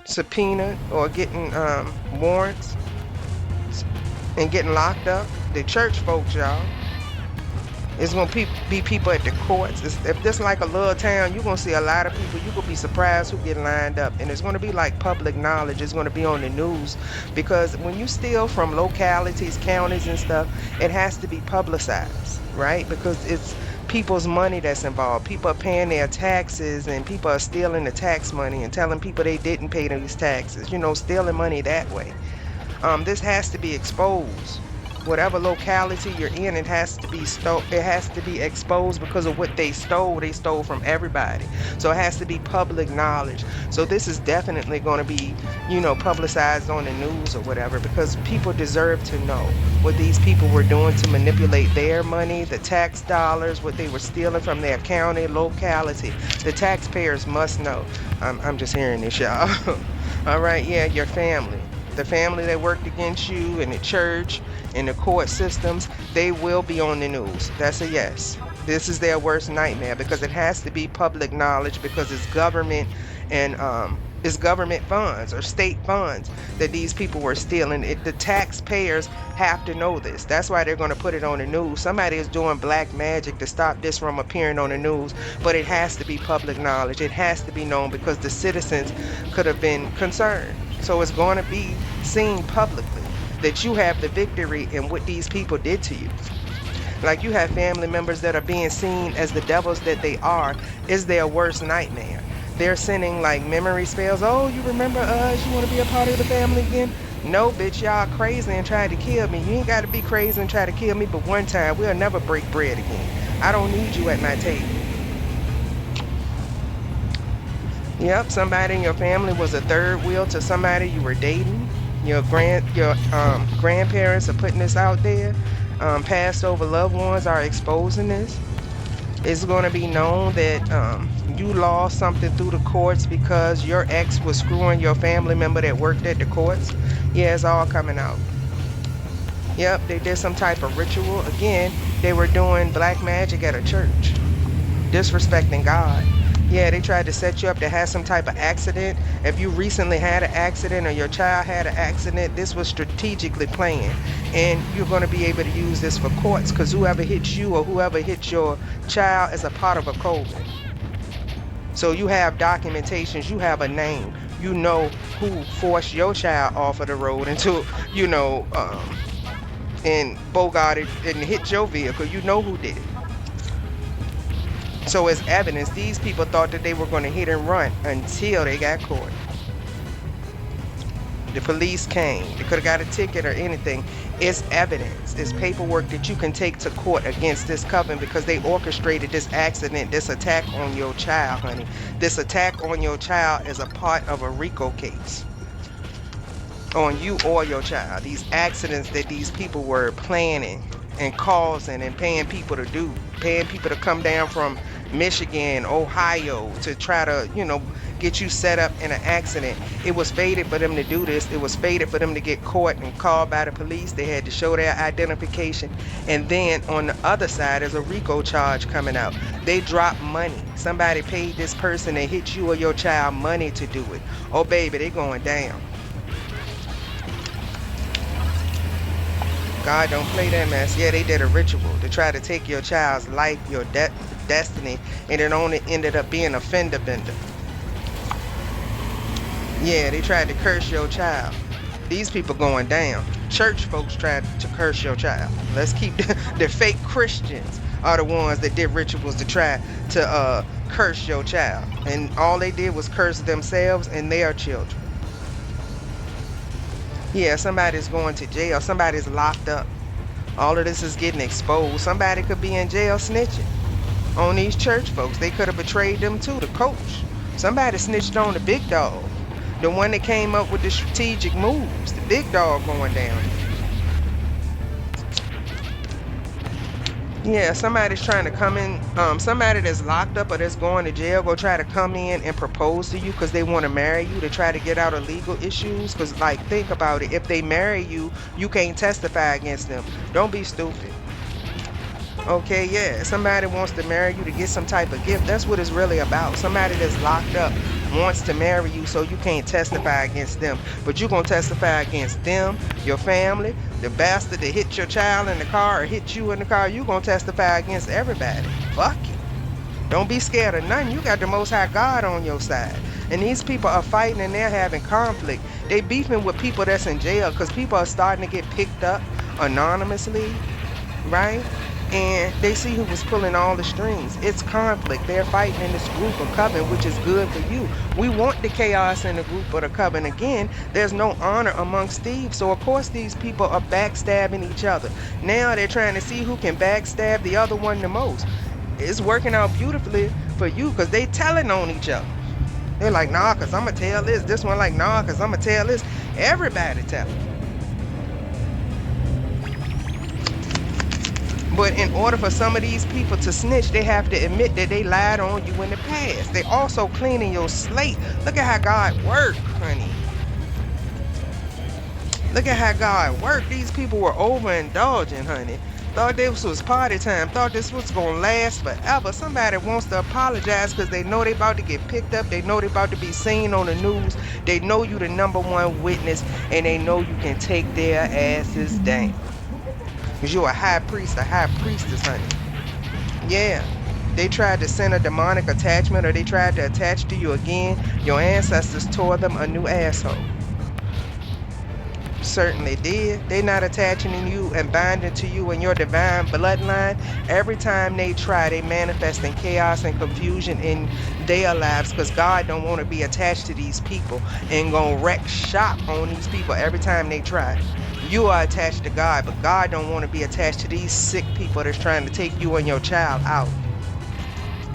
subpoenaed or getting warrants and getting locked up. The church folks, y'all. It's gonna be people at the courts. If this like a little town, you're gonna see a lot of people. You gonna be surprised who get lined up, and it's gonna be like public knowledge. It's gonna be on the news because when you steal from localities, counties, and stuff, it has to be publicized, right? Because it's people's money that's involved. People are paying their taxes, and people are stealing the tax money and telling people they didn't pay these taxes. You know, stealing money that way. This has to be exposed. Whatever locality you're in, it has to be it has to be exposed because of what they stole. They stole from everybody. So it has to be public knowledge. So this is definitely going to be, you know, publicized on the news or whatever, because people deserve to know what these people were doing to manipulate their money, the tax dollars, what they were stealing from their county, locality. The taxpayers must know. I'm just hearing this, y'all. All right, yeah, your family. The family that worked against you in the church, in the court systems, they will be on the news. That's a yes. This is their worst nightmare because it has to be public knowledge because it's government and it's government funds or state funds that these people were stealing. The taxpayers have to know this. That's why they're going to put it on the news. Somebody is doing black magic to stop this from appearing on the news, but it has to be public knowledge. It has to be known because the citizens could have been concerned. So it's going to be seen publicly that you have the victory in what these people did to you. Like you have family members that are being seen as the devils that they are, is their worst nightmare. They're sending like memory spells. Oh, you remember us? You want to be a part of the family again? No, bitch, y'all crazy and tried to kill me. You ain't got to be crazy and try to kill me, but one time we'll never break bread again. I don't need you at my table. Yep, somebody in your family was a third wheel to somebody you were dating. Your grandparents are putting this out there. Passed over loved ones are exposing this. It's going to be known that you lost something through the courts because your ex was screwing your family member that worked at the courts. Yeah, it's all coming out. Yep, they did some type of ritual. Again, they were doing black magic at a church, disrespecting God. Yeah, they tried to set you up to have some type of accident. If you recently had an accident or your child had an accident, this was strategically planned. And you're going to be able to use this for courts because whoever hits you or whoever hits your child is a part of a COVID. So you have documentations, you have a name, you know who forced your child off of the road into, you know, and bogarted and hit your vehicle. You know who did it. So as evidence, these people thought that they were going to hit and run until they got caught. The police came. They could have got a ticket or anything. It's evidence. It's paperwork that you can take to court against this coven because they orchestrated this accident, this attack on your child, honey. This attack on your child is a part of a RICO case on you or your child. These accidents that these people were planning and causing and paying people to do, paying people to come down from Michigan, Ohio to try to, you know, get you set up in an accident. It was fated for them to do this. It was fated for them to get caught and called by the police. They had to show their identification. And then on the other side, there's a RICO charge coming out. They dropped money. Somebody paid this person that hit you or your child money to do it. Oh, baby, they going down. God don't play that mess. Yeah, they did a ritual to try to take your child's life, your destiny, and it only ended up being a fender bender. Yeah, they tried to curse your child. These people going down. Church folks tried to curse your child. Let's keep the fake Christians are the ones that did rituals to try to curse your child. And all they did was curse themselves and their children. Yeah, somebody's going to jail. Somebody's locked up. All of this is getting exposed. Somebody could be in jail snitching on these church folks. They could have betrayed them too, the coach. Somebody snitched on the big dog. The one that came up with the strategic moves. The big dog going down. Yeah, somebody's trying to come in. Somebody that's locked up or that's going to jail go try to come in and propose to you because they want to marry you to try to get out of legal issues. Because, like, think about it. If they marry you, you can't testify against them. Don't be stupid. Okay, yeah. Somebody wants to marry you to get some type of gift. That's what it's really about. Somebody that's locked up wants to marry you, so you can't testify against them. But you're going to testify against them, your family, the bastard that hit your child in the car or hit you in the car. You're going to testify against everybody. Fuck it. Don't be scared of nothing. You got the Most High God on your side. And these people are fighting and they're having conflict. They beefing with people that's in jail because people are starting to get picked up anonymously, right? And they see who was pulling all the strings. It's conflict. They're fighting in this group of coven, which is good for you. We want the chaos in the group of the coven. Again, there's no honor amongst thieves. So of course these people are backstabbing each other. Now they're trying to see who can backstab the other one the most. It's working out beautifully for you because they telling on each other. They're like, nah, because I'm going to tell this. This one like, nah, because I'm going to tell this. Everybody telling. But in order for some of these people to snitch, they have to admit that they lied on you in the past. They also cleaning your slate. Look at how God worked, honey. Look at how God worked. These people were overindulging, honey. Thought this was party time. Thought this was going to last forever. Somebody wants to apologize because they know they about to get picked up. They know they about to be seen on the news. They know you the #1 witness. And they know you can take their asses down. Because you're a high priest, a high priestess, honey. Yeah. They tried to send a demonic attachment or they tried to attach to you again. Your ancestors tore them a new asshole. Certainly did. They're not attaching to you and binding to you in your divine bloodline. Every time they try, they manifest in chaos and confusion in their lives because God don't want to be attached to these people and gonna wreck shop on these people every time they try. You are attached to God, but God don't want to be attached to these sick people that's trying to take you and your child out.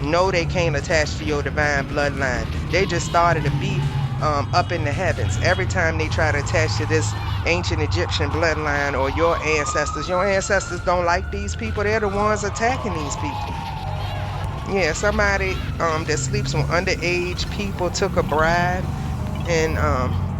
No, they can't attach to your divine bloodline. They just started a beef up in the heavens. Every time they try to attach to this ancient Egyptian bloodline or your ancestors don't like these people. They're the ones attacking these people. Yeah, somebody that sleeps with underage people took a bribe and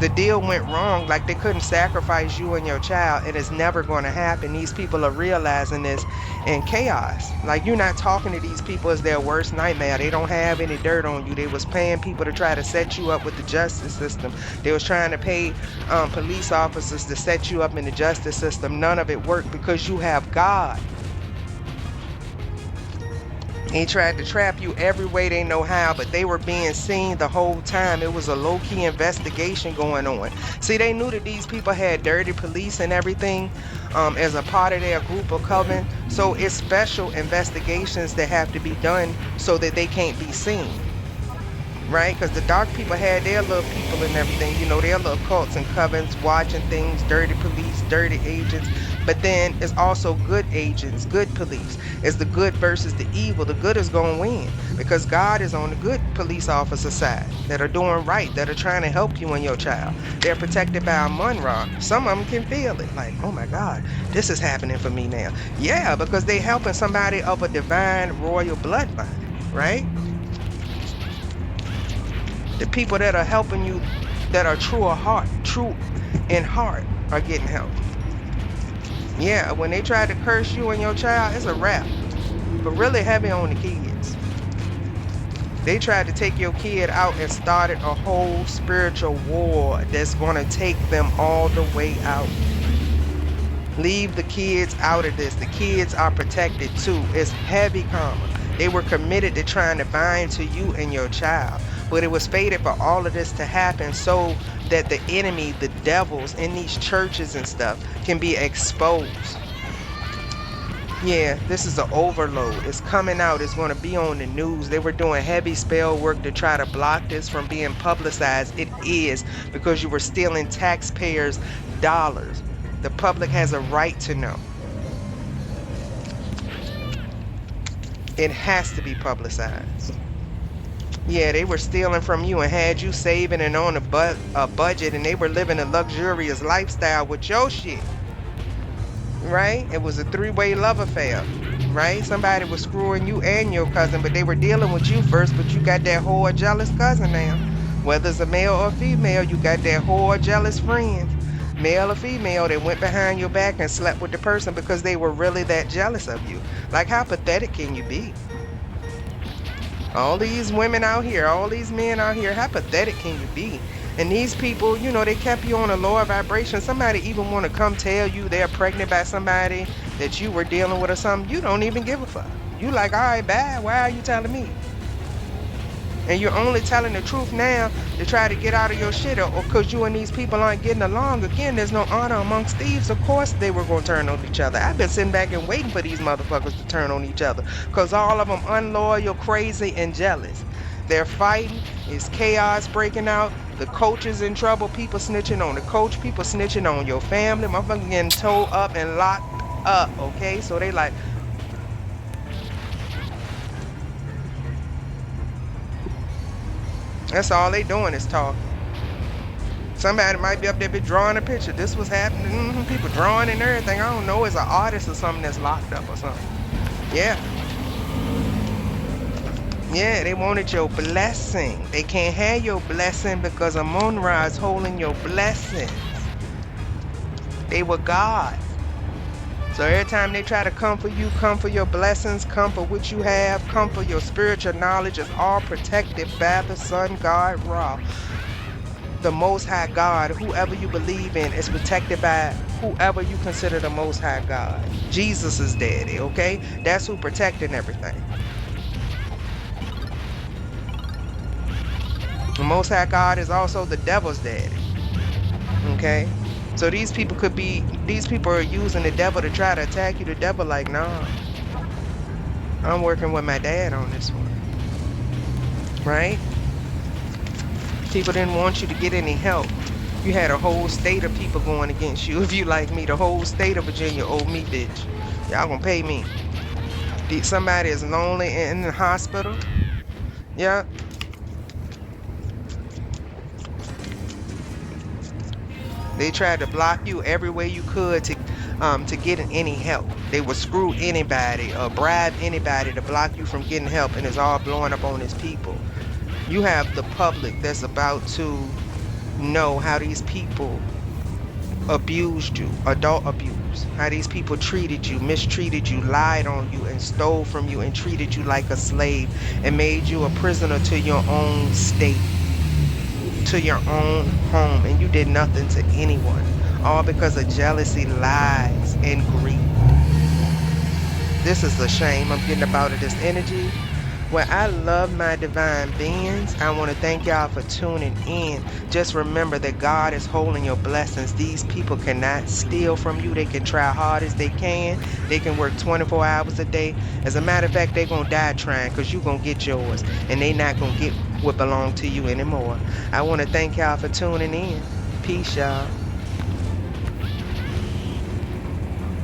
the deal went wrong. Like they couldn't sacrifice you and your child, and it's never going to happen. These people are realizing this in chaos. Like you're not talking to these people as their worst nightmare. They don't have any dirt on you. They was paying people to try to set you up with the justice system. They was trying to pay police officers to set you up in the justice system. None of it worked because you have God. He tried to trap you every way they know how, but they were being seen the whole time. It was a low-key investigation going on. See, they knew that these people had dirty police and everything as a part of their group of coven. So it's special investigations that have to be done so that they can't be seen. Right? Because the dark people had their little people and everything, you know, their little cults and covens watching things, dirty police, dirty agents. But then it's also good agents, good police. It's the good versus the evil. The good is going to win because God is on the good police officer side that are doing right, that are trying to help you and your child. They're protected by a Munra. Some of them can feel it like, oh my God, this is happening for me now. Yeah, because they're helping somebody of a divine royal bloodline, right? The people that are helping you, that are true in heart, are getting help. Yeah, when they try to curse you and your child, it's a wrap. But really heavy on the kids. They tried to take your kid out and started a whole spiritual war that's going to take them all the way out. Leave the kids out of this. The kids are protected too. It's heavy karma. They were committed to trying to bind to you and your child. But it was fated for all of this to happen so that the enemy, the devils in these churches and stuff can be exposed. Yeah, this is an overload. It's coming out. It's going to be on the news. They were doing heavy spell work to try to block this from being publicized. It is because you were stealing taxpayers' dollars. The public has a right to know. It has to be publicized. Yeah, they were stealing from you and had you saving and on a budget, and they were living a luxurious lifestyle with your shit. Right? It was a three-way love affair. Right? Somebody was screwing you and your cousin, but they were dealing with you first, but you got that whole jealous cousin now. Whether it's a male or female, you got that whole jealous friend. Male or female, they went behind your back and slept with the person because they were really that jealous of you. Like, how pathetic can you be? All these women out here, all these men out here, how pathetic can you be? And these people, you know, they kept you on a lower vibration. Somebody even want to come tell you they're pregnant by somebody that you were dealing with or something. You don't even give a fuck. You like, all right, bad. Why are you telling me? And you're only telling the truth now to try to get out of your shit, or because you and these people aren't getting along. Again, there's no honor amongst thieves. Of course they were going to turn on each other. I've been sitting back and waiting for these motherfuckers to turn on each other, because all of them unloyal, crazy, and jealous. They're fighting. It's chaos breaking out. The coach is in trouble. People snitching on the coach. People snitching on your family. Motherfuckers getting towed up and locked up, okay? So they like, that's all they doing is talking. Somebody might be up there be drawing a picture. This was happening. People drawing and everything. I don't know. It's an artist or something that's locked up or something. Yeah. Yeah, they wanted your blessing. They can't have your blessing because Amun-Ra is holding your blessings. They were God. So every time they try to come for you, come for your blessings, come for what you have, come for your spiritual knowledge, is all protected by the sun god Ra. The Most High God, whoever you believe in, is protected by whoever you consider the Most High God. Jesus is daddy, okay? That's who protecting everything. The Most High God is also the devil's daddy, okay? So these people are using the devil to try to attack you. The devil like, nah, I'm working with my dad on this one, right? People didn't want you to get any help. You had a whole state of people going against you. If you like me, the whole state of Virginia owed me, bitch. Y'all gonna pay me. Somebody is lonely in the hospital. Yeah. They tried to block you every way you could to get any help. They would screw anybody or bribe anybody to block you from getting help, and it's all blowing up on his people. You have the public that's about to know how these people abused you, adult abuse, how these people treated you, mistreated you, lied on you, and stole from you, and treated you like a slave, and made you a prisoner to your own state, to your own home, and you did nothing to anyone, all because of jealousy, lies, and greed. This is a shame. I'm getting about it, this energy. Well, I love my divine beings. I want to thank y'all for tuning in. Just remember that God is holding your blessings. These people cannot steal from you. They can try hard as they can. They can work 24 hours a day. As a matter of fact, they're going to die trying, because you're going to get yours. And they not going to get what belongs to you anymore. I want to thank y'all for tuning in. Peace, y'all.